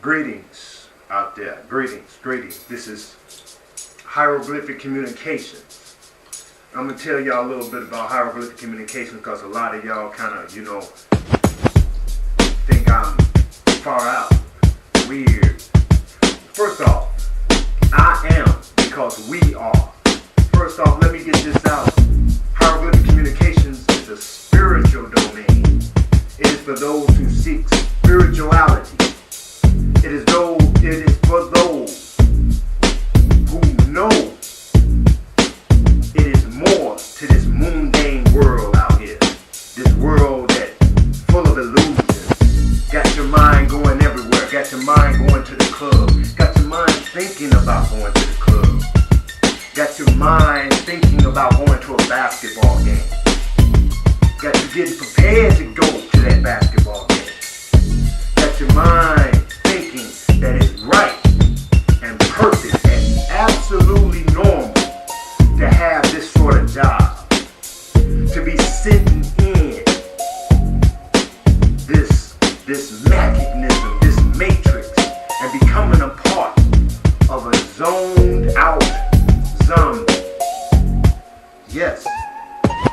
Greetings out there. Greetings. This is Hieroglyphic Communications. I'm going to tell y'all a little bit about Hieroglyphic Communications because a lot of y'all kind of, think I'm far out, weird. First off, I am because we are. First off, let me get this out. Hieroglyphic Communications is a spiritual domain. It is for those who seek spirituality. It is for those who know it is more to this mundane world out here. This world that's full of illusions. Got your mind going everywhere. Got your mind going to the club. Got your mind thinking about going to the club. Got your mind thinking about going to a basketball game. Got you getting prepared to go to that basketball game. Got your mind thinking that it's right and perfect and absolutely normal to have this sort of job. To be sitting in this mechanism, this matrix, and becoming a part of a zoned out zombie. Yes.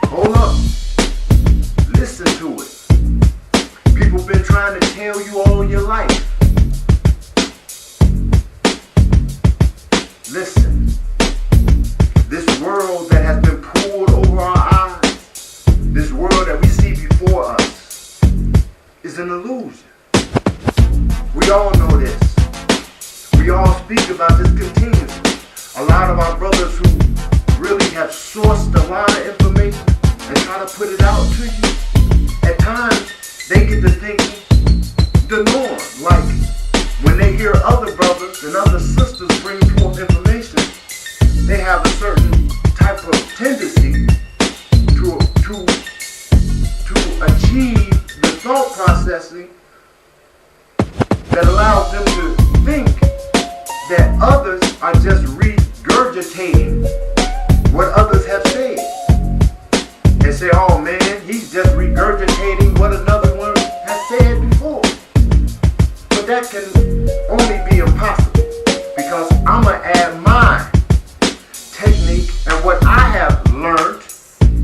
Hold up. Listen to it. People been trying to tell you all your life. Listen. This world that has been pulled over our eyes, this world that we see before us, is an illusion. We all know this. We all speak about this continuously. A lot of our brothers who really have sourced a lot of information and try to put it out to you, at times they get to thinking the norm. Like when they hear other brothers and other sisters bring forth information, they have a certain type of tendency to achieve the thought processing that allows them to think that others are just regurgitating what others have said. And say, oh man, he's just regurgitating what another one has said before. But that can only be impossible because I'm going to add my technique and what I have learned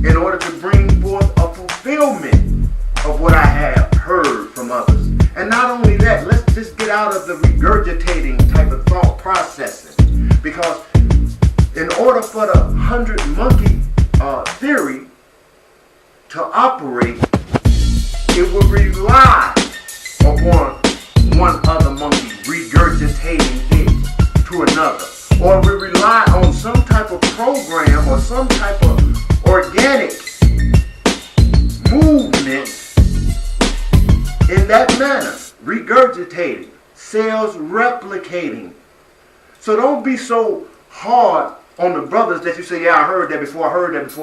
in order to bring forth a fulfillment of what I have heard from others. And not only that, let's just get out of the regurgitating type of thought processing. Because in order for the 100 monkey theory to operate, it would rely upon one other monkey regurgitating it to another. Or we rely on some type of program or some type of organic movement in that manner. Regurgitating, cells replicating. So don't be so hard on the brothers that you say, yeah, I heard that before.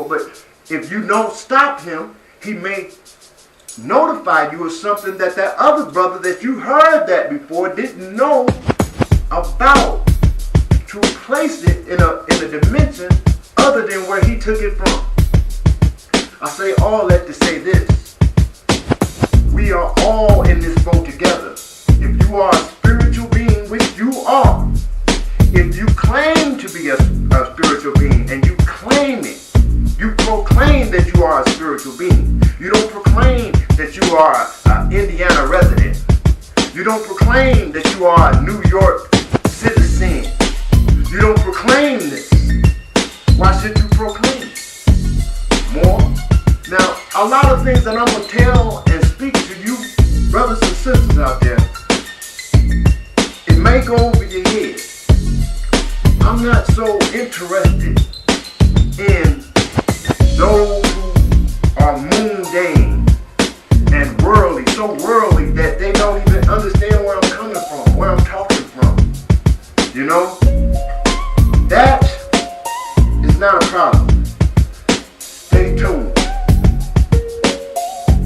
But if you don't stop him, he may notify you of something that other brother that you heard that before didn't know about, to place it in a dimension other than where he took it from. I say all that to say this. We are all in this boat together. If you are a spiritual being, which you are, if you claim to be a spiritual being and you claim it, you proclaim that you are a spiritual being. You don't proclaim that you are an Indiana resident. You don't proclaim that you are a New York citizen. You don't proclaim this. Why should you proclaim more? Now, a lot of things that I'm going to tell and speak to you, brothers and sisters out there, it may go over your head. I'm not so interested in those who are mundane and worldly, so worldly that they don't even understand where I'm coming from, where I'm talking from. You know? That is not a problem. Stay tuned.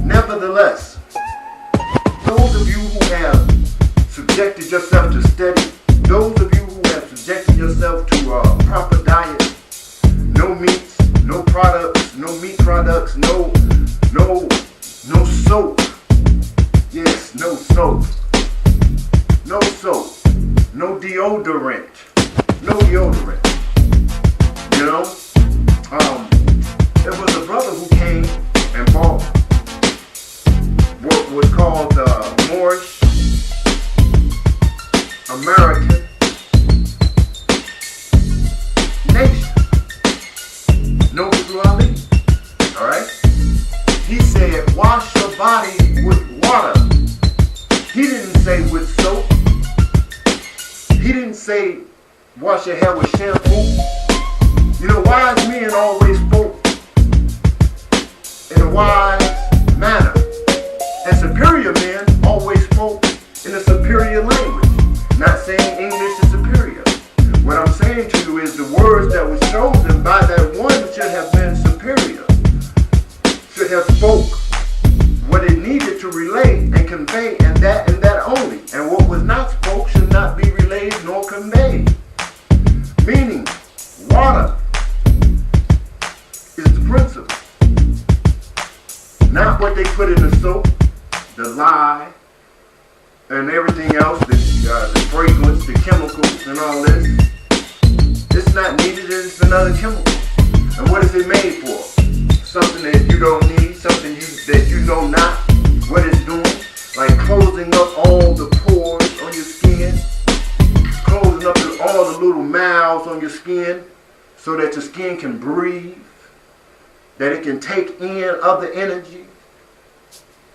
Nevertheless, those of you who have subjected yourself to study, those of you who have subjected yourself to a proper diet, no meats, no products, no meat products, no soap. Yes, no soap. no soap, no deodorant, no deodorant. You know, there was a brother who came and bought what was called the Moorish American nation. No Ali. Alright? He said, wash your body with water. He didn't say with soap. He didn't say wash your hair with shampoo. You know, wise men always spoke in a wise manner. And superior men always spoke in a superior language. Not saying English is superior. What I'm saying to you is the words that was chosen by that one should have been superior. Should have spoke what it needed to relay and convey, and that only. And what was not spoke should not be relayed nor conveyed. Meaning, water is the principle. Not what they put in the soap, the lye, and everything else, the fragrance, the chemicals, and all this. It's not needed, it's another chemical. And what is it made for? Something that you don't need, something that you know not what it's doing. Like closing up all the pores on your skin, closing up all the little mouths on your skin so that your skin can breathe, that it can take in other energy.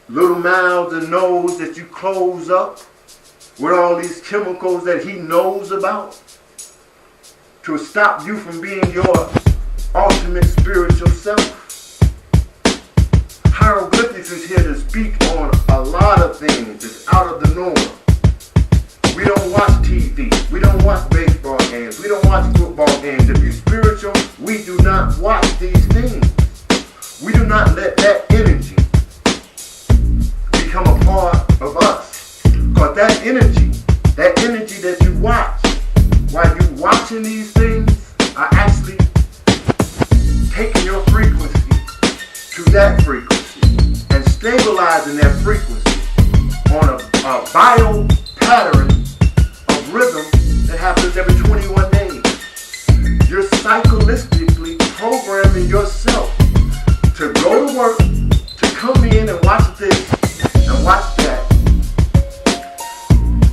Little mouths and nose that you close up with all these chemicals that he knows about to stop you from being your ultimate spiritual self. Hieroglyphics is here to speak on a lot of things that's out of the norm. We don't watch TV. We don't watch baseball games. We don't watch football games. If you're spiritual, we do not watch these things. We do not let that energy become a part of us. Because that energy that you watch, while you're watching these things, are actually taking your frequency to that frequency and stabilizing that frequency on a bio pattern of rhythm that happens every 21 days. You're cyclistically programming yourself to go to work, to come in and watch this and watch that,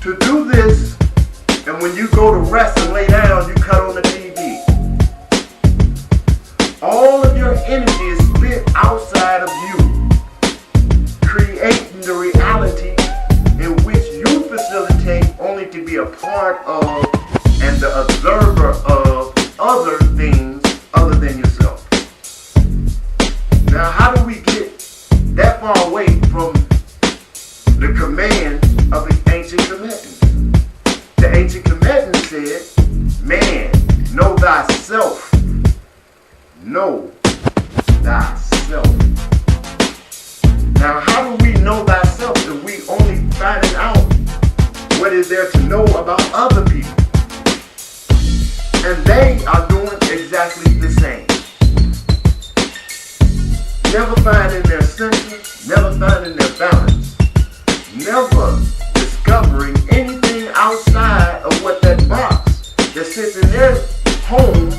to do this, and when you go to rest and lay down, you cut on the TV. All of your energy is spent outside of you, creating the reality in which you facilitate only to be a part of and the observer of other things other than yourself. Now, how do we get that far away from the command of the ancient commandments? The ancient commandments said, man, know thyself. Know thyself. Now, how do we know thyself if we only finding out what is there to know about other people? And they are doing exactly the same. Never finding their center, never finding their balance, never discovering anything outside of what that box that sits in their home,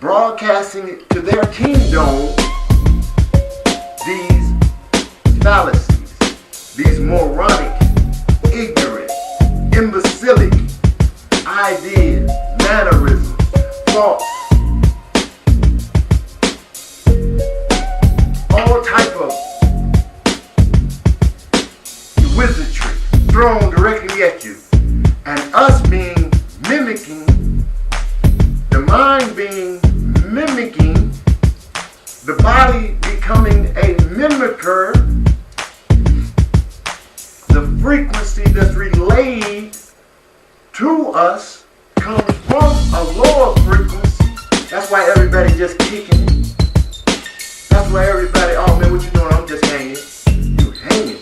broadcasting it to their kingdom, these fallacies, these moronic, ignorant, imbecilic ideas, mannerisms, thoughts, all type of wizardry thrown directly at you, and us being mimicking, the mind being mimicking, the body becoming a mimicker. The frequency that's relayed to us comes from a lower frequency. That's why everybody just kicking it. That's why everybody, oh man, what you doing? I'm just hanging. You hanging.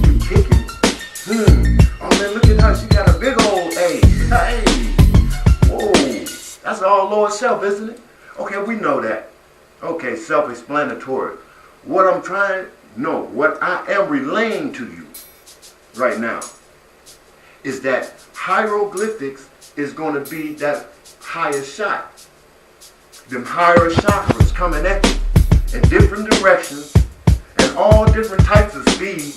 You kicking it. Oh man, look at her. She got a big old A. Hey. Whoa. That's all lower self, isn't it? Okay, we know that. Okay, self-explanatory. What I'm trying No, what I am relaying to you right now is that hieroglyphics is going to be that higher shot. Them higher chakras coming at you in different directions and all different types of speed.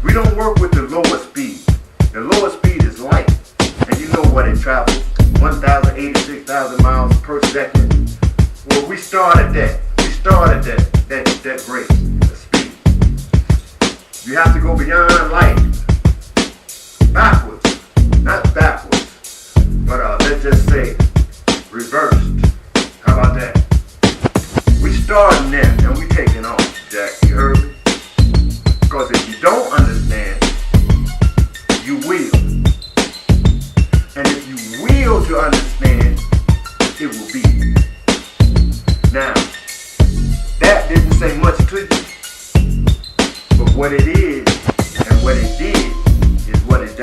We don't work with the lower speed. The lower speed is light. And you know what it travels. 1,086,000 miles per second. Well, we started that. We started that rate, the speed. You have to go beyond light. Backwards. Not backwards. But let's just say reversed. How about that? We starting there and we taking off, Jack. You heard me? Because if you don't understand, you will. And if you will to understand, it will be. Now, that didn't say much to you. But what it is and what it did is what it does.